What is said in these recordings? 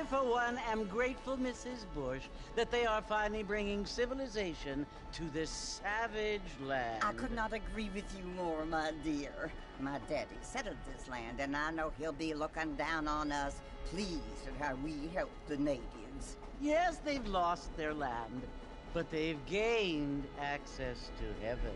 for one, am grateful, Mrs. Bush, that they are finally bringing civilization to this savage land. I could not agree with you more, my dear. My daddy settled this land, and I know he'll be looking down on us, pleased at how we help the natives. Yes, they've lost their land, but they've gained access to heaven.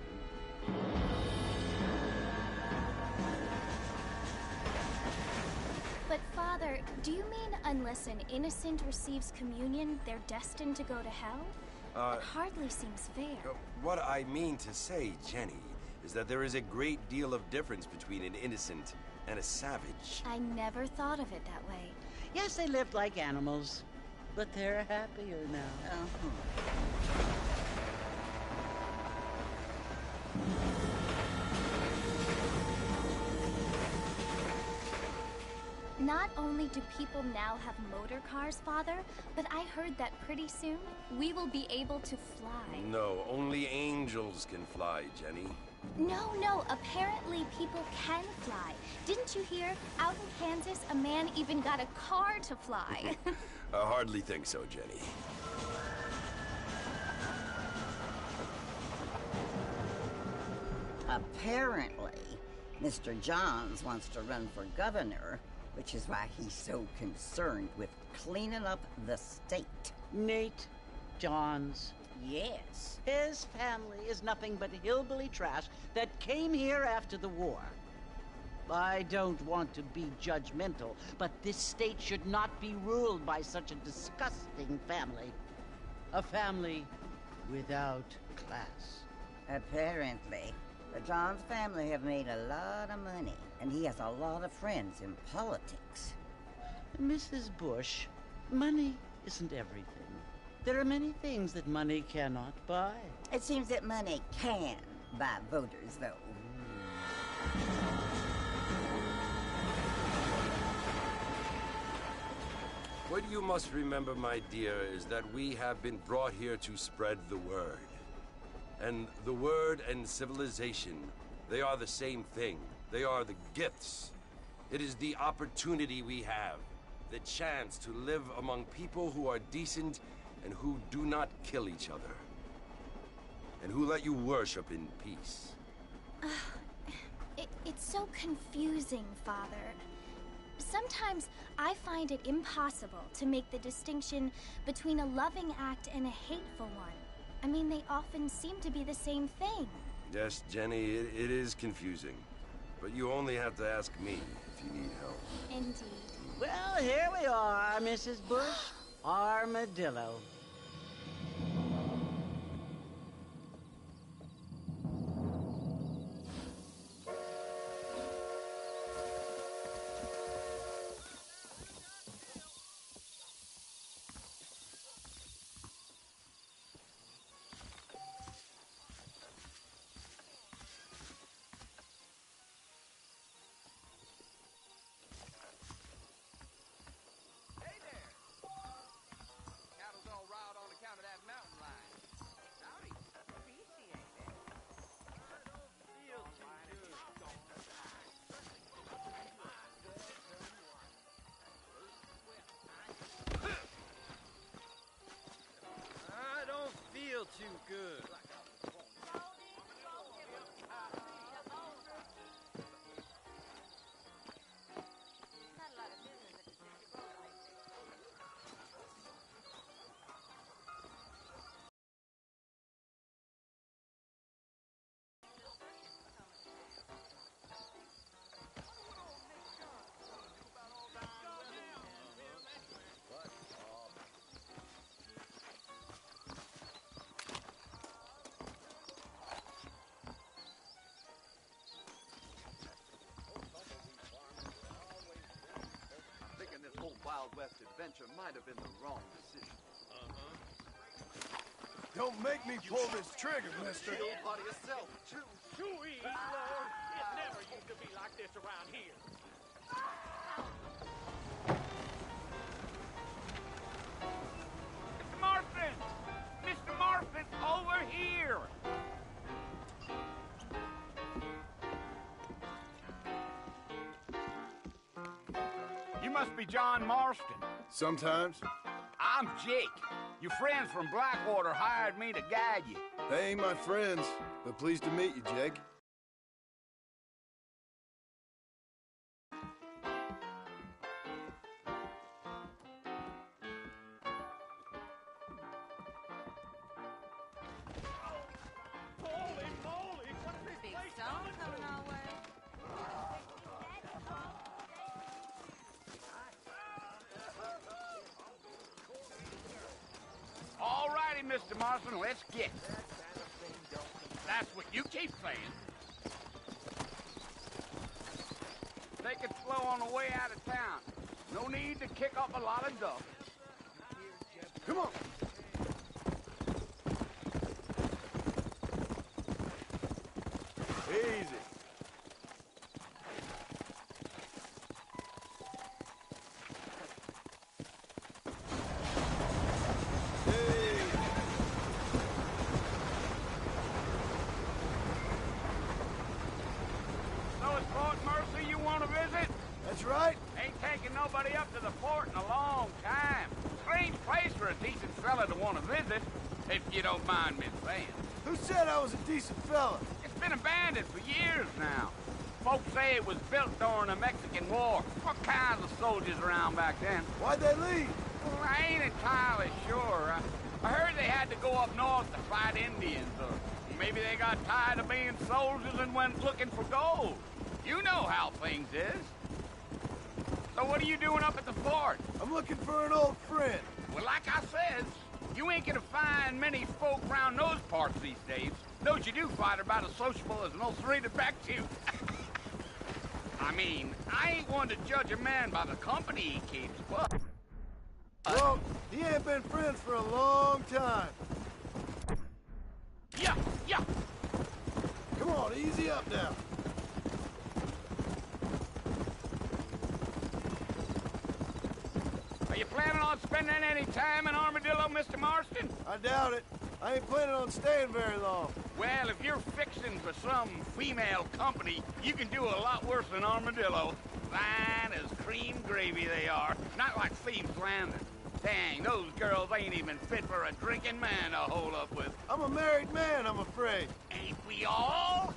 But, Father, do you mean unless an innocent receives communion, they're destined to go to hell? It hardly seems fair. What I mean to say, Jenny, is that there is a great deal of difference between an innocent and a savage. I never thought of it that way. Yes, they lived like animals, but they're happier now. Not only do people now have motor cars, Father, but I heard that pretty soon we will be able to fly. No, only angels can fly, Jenny. No, apparently people can fly. Didn't you hear? Out in Kansas, a man even got a car to fly. I hardly think so, Jenny. Apparently, Mr. Johns wants to run for governor, which is why he's so concerned with cleaning up the state. Nate Johns. Yes. His family is nothing but hillbilly trash that came here after the war. I don't want to be judgmental, but this state should not be ruled by such a disgusting family. A family without class. Apparently. The Johns family have made a lot of money, and he has a lot of friends in politics. Mrs. Bush, money isn't everything. There are many things that money cannot buy. It seems that money can buy voters, though. What you must remember, my dear, is that we have been brought here to spread the word. And the word and civilization, they are the same thing. They are the gifts. It is the opportunity we have, the chance to live among people who are decent and who do not kill each other, and who let you worship in peace. It's so confusing, Father. Sometimes I find it impossible to make the distinction between a loving act and a hateful one. I mean, they often seem to be the same thing. Yes, Jenny, it is confusing. But you only have to ask me if you need help. Indeed. Well, here we are, Mrs. Bush. Armadillo. Of that mountain lion. Howdy. Appreciate it. I don't feel too good. I don't feel too good. This whole Wild West adventure might have been the wrong decision. Don't make me pull this trigger, mister. Kill by yourself, too. Sweet Lord, it never used to be like this around here. Mr. Marfin! Mr. Marfin, over here! You must be John Marston. Sometimes. I'm Jake. Your friends from Blackwater hired me to guide you. They ain't my friends, but pleased to meet you, Jake. Holy moly! What is this Big place stone coming coming to? our way. All righty, Mr. Marston, let's get. That's what you keep saying. Take it slow on the way out of town. No need to kick up a lot of dust. Come on! Easy. So it's Fort Mercy you want to visit? That's right. Ain't taking nobody up to the fort in a long time. Strange place for a decent fella to want to visit, if you don't mind me saying. Who said I was a decent fella? It's been abandoned for years now. Folks say it was built during the Mexican War. What kinds of soldiers around back then? Why'd they leave? Well, I ain't entirely sure. I heard they had to go up north to fight Indians, or maybe they got tired of being soldiers and went looking for gold. You know how things is. So what are you doing up at the fort? I'm looking for an old friend. Well, like I said, you ain't gonna find many folk round those parts these days. Those you do find are about as sociable as an old serrated back tooth. I mean, I ain't one to judge a man by the company he keeps, but... Well, he ain't been friends for a long time. Yeah, yeah. Come on, easy up now. Are you planning on spending any time in Armadillo, Mr. Marston? I doubt it. I ain't planning on staying very long. Well, if you're fixing for some female company, you can do a lot worse than Armadillo. Fine as cream gravy they are. Not like Thieves Landing. Dang, those girls ain't even fit for a drinking man to hold up with. I'm a married man, I'm afraid. Ain't we all?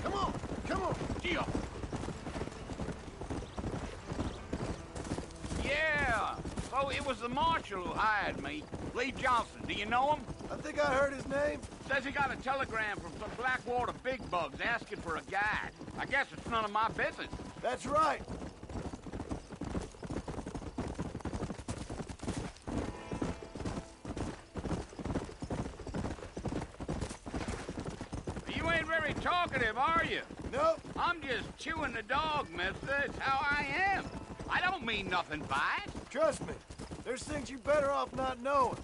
Come on, come on. Yeah. Yeah. So it was the marshal who hired me. Lee Johnson. Do you know him? I think I heard his name. Says he got a telegram from some Blackwater big bugs asking for a guide. I guess it's none of my business. That's right. You ain't very talkative, are you? Nope. I'm just chewing the dog, mister. It's how I am. I don't mean nothing by it. Trust me. There's things you're better off not knowing.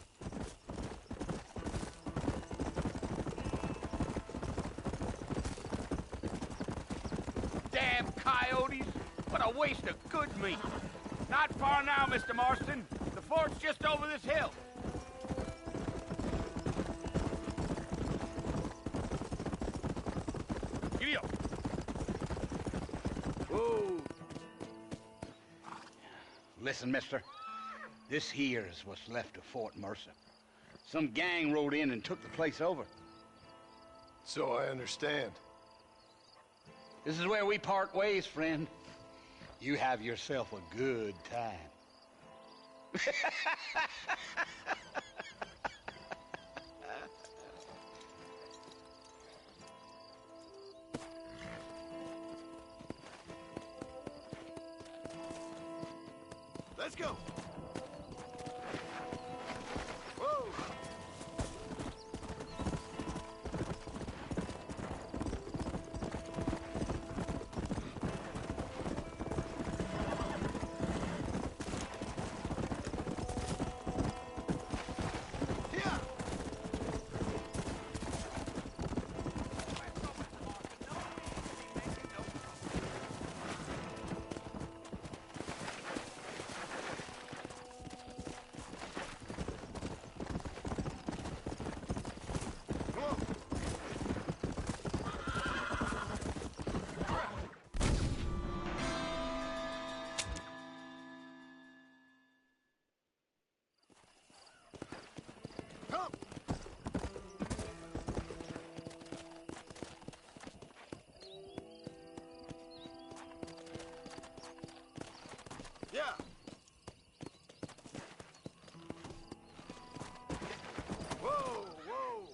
Damn coyotes. What a waste of good meat. Not far now, Mr. Marston. The fort's just over this hill. Giddy up. Whoa. Listen, mister. This here is what's left of Fort Mercer. Some gang rode in and took the place over. So I understand. This is where we part ways, friend. You have yourself a good time. Let's go. Whoa. Yeah. Come! Yeah! Whoa, whoa!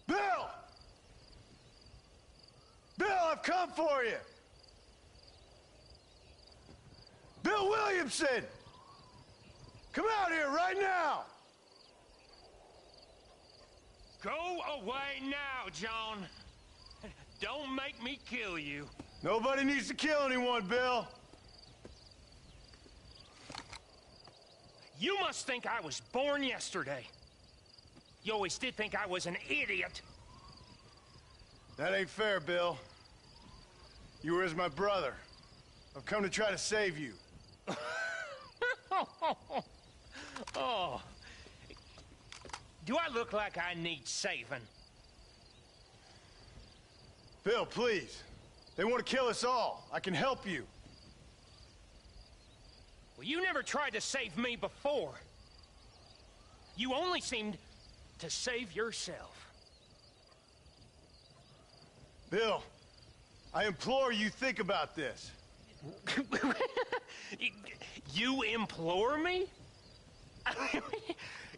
Bill! Bill, I've come for you! Bill Williamson! Come out here right now! Go away now, John. Don't make me kill you. Nobody needs to kill anyone, Bill. You must think I was born yesterday. You always did think I was an idiot. That ain't fair, Bill. You were as my brother. I've come to try to save you. Oh. Do I look like I need saving? Bill, please. They want to kill us all. I can help you. Well, you never tried to save me before. You only seemed to save yourself. Bill, I implore you think about this. You implore me?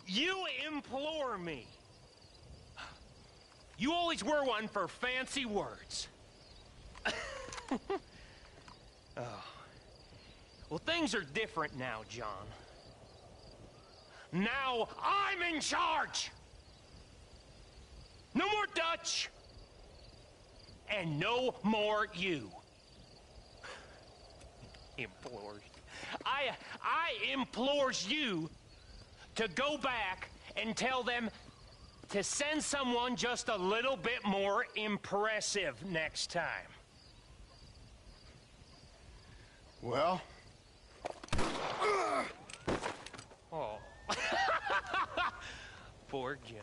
You implore me. You always were one for fancy words. Oh. Well, things are different now, John. Now I'm in charge! No more Dutch! And no more you. Implores. I implores you to go back and tell them to send someone just a little bit more impressive next time. Well? Oh. Poor John.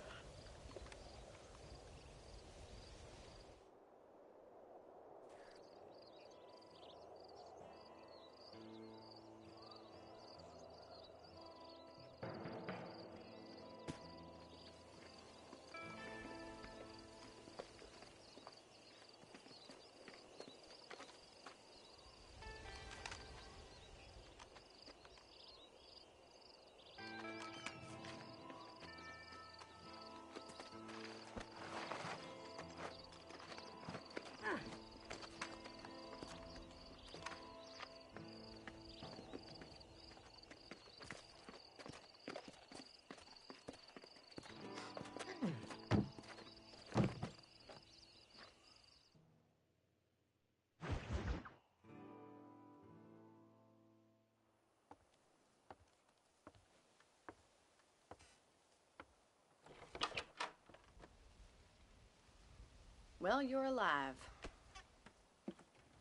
Well, you're alive.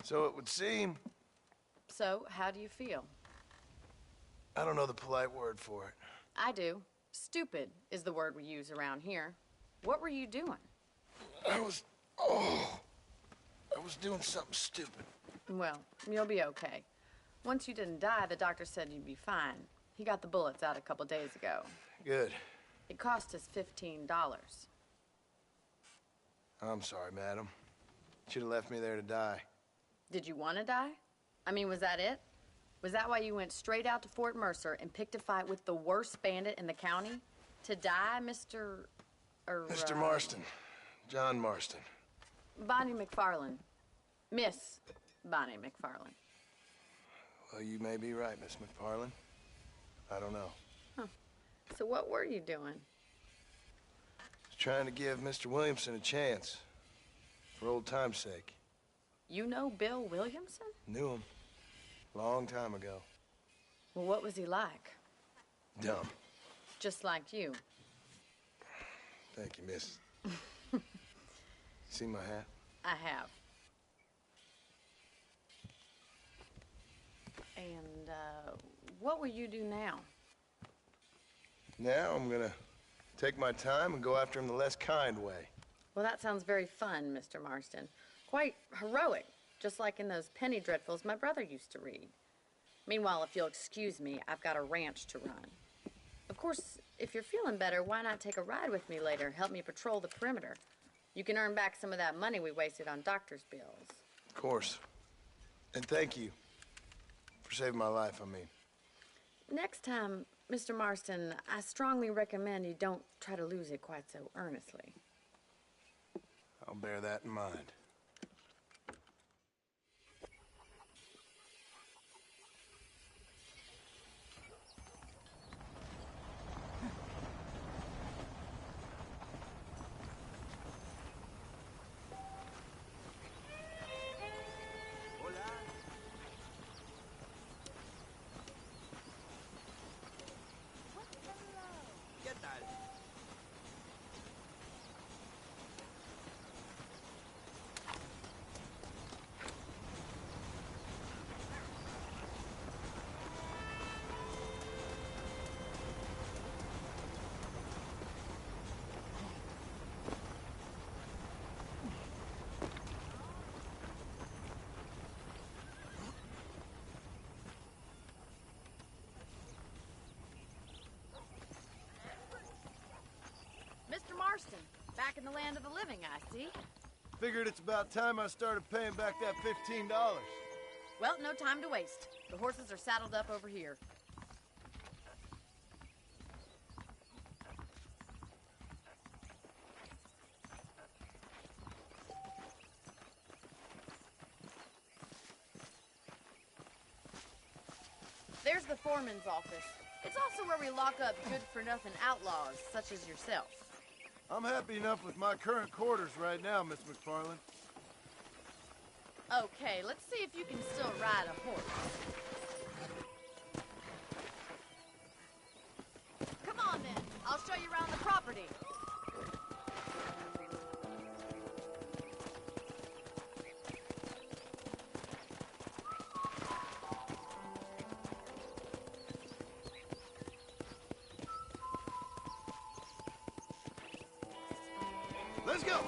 So it would seem. So, how do you feel? I don't know the polite word for it. I do. Stupid is the word we use around here. What were you doing? I was doing something stupid. Well, you'll be okay. Once you didn't die, the doctor said you'd be fine. He got the bullets out a couple days ago. Good. It cost us $15. I'm sorry, madam. Should have left me there to die. Did you want to die? I mean, was that it? Was that why you went straight out to Fort Mercer and picked a fight with the worst bandit in the county? To die, Mr. Mr. Marston. John Marston. Bonnie McFarland. Miss Bonnie McFarland. Well, you may be right, Miss McFarland. I don't know. Huh. So what were you doing? Just trying to give Mr. Williamson a chance. For old time's sake. You know Bill Williamson? Knew him. Long time ago. Well, what was he like? Dumb. Just like you. Thank you, miss. See my hat? I have. And, what will you do now? Now I'm gonna take my time and go after him the less kind way. Well, that sounds very fun, Mr. Marston. Quite heroic, just like in those penny dreadfuls my brother used to read. Meanwhile, if you'll excuse me, I've got a ranch to run. Of course, if you're feeling better, why not take a ride with me later? Help me patrol the perimeter. You can earn back some of that money we wasted on doctor's bills. Of course. And thank you for saving my life, I mean. Next time, Mr. Marston, I strongly recommend you don't try to lose it quite so earnestly. I'll bear that in mind. Mr. Marston, back in the land of the living, I see. Figured it's about time I started paying back that $15. Well, no time to waste. The horses are saddled up over here. There's the foreman's office. It's also where we lock up good-for-nothing outlaws, such as yourself. I'm happy enough with my current quarters right now, Miss McFarland. Okay, let's see if you can still ride a horse. Come on, then. I'll show you around the property. Let's go!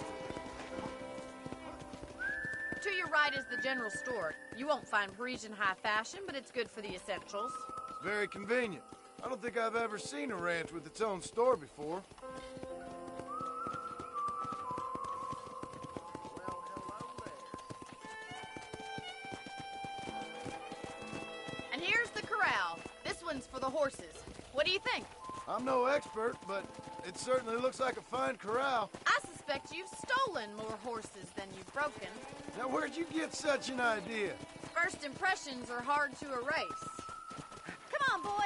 To your right is the general store. You won't find Parisian high fashion, but it's good for the essentials. Very convenient. I don't think I've ever seen a ranch with its own store before. And here's the corral. This one's for the horses. What do you think? I'm no expert, but it certainly looks like a fine corral. I suspect you've stolen more horses than you've broken. Now, where'd you get such an idea? First impressions are hard to erase. Come on, boy.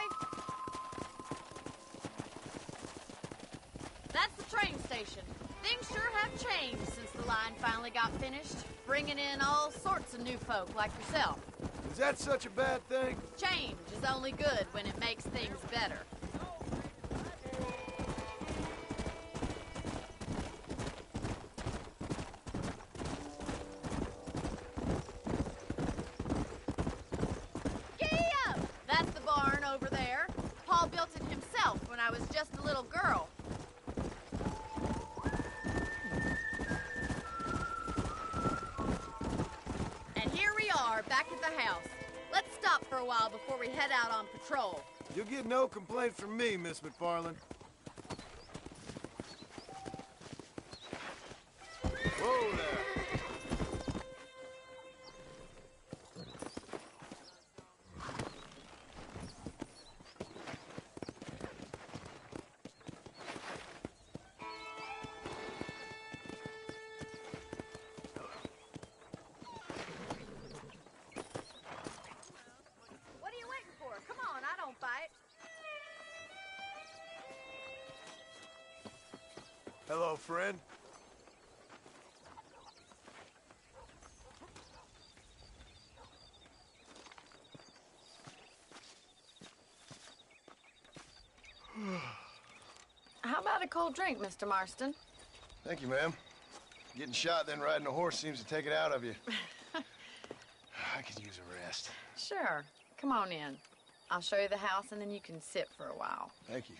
That's the train station. Things sure have changed since the line finally got finished, bringing in all sorts of new folk like yourself. Is that such a bad thing? Change is only good when it makes things better. That's the barn over there. Paul built it himself when I was just a little girl. And here we are, back at the house. Let's stop for a while before we head out on patrol. You'll get no complaint from me, Miss McFarland. Whoa there. What are you waiting for? Come on, I don't bite. Hello, friend. How about a cold drink, Mr. Marston? Thank you, ma'am. Getting shot, then riding a horse seems to take it out of you. I could use a rest. Sure. Come on in. I'll show you the house, and then you can sit for a while. Thank you.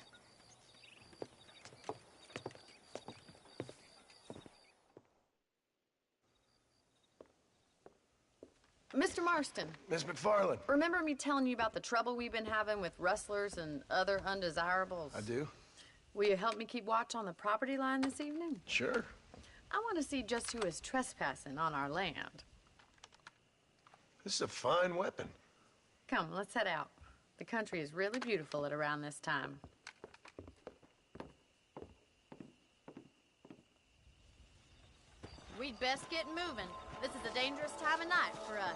Mr. Marston, Miss McFarland. remember me telling you about the trouble we've been having with rustlers and other undesirables? I do. Will you help me keep watch on the property line this evening? Sure. I want to see just who is trespassing on our land. This is a fine weapon. Come, let's head out. The country is really beautiful at around this time. We'd best get moving. This is a dangerous time of night for us.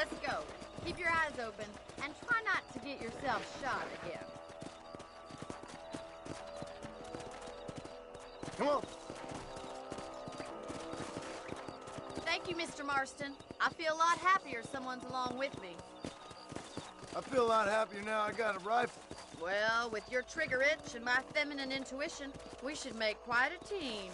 let's go. Keep your eyes open and try not to get yourself shot again. Come on. Thank you, Mr. Marston. I feel a lot happier someone's along with me. I feel a lot happier now I got a rifle. Well, with your trigger itch and my feminine intuition, we should make quite a team.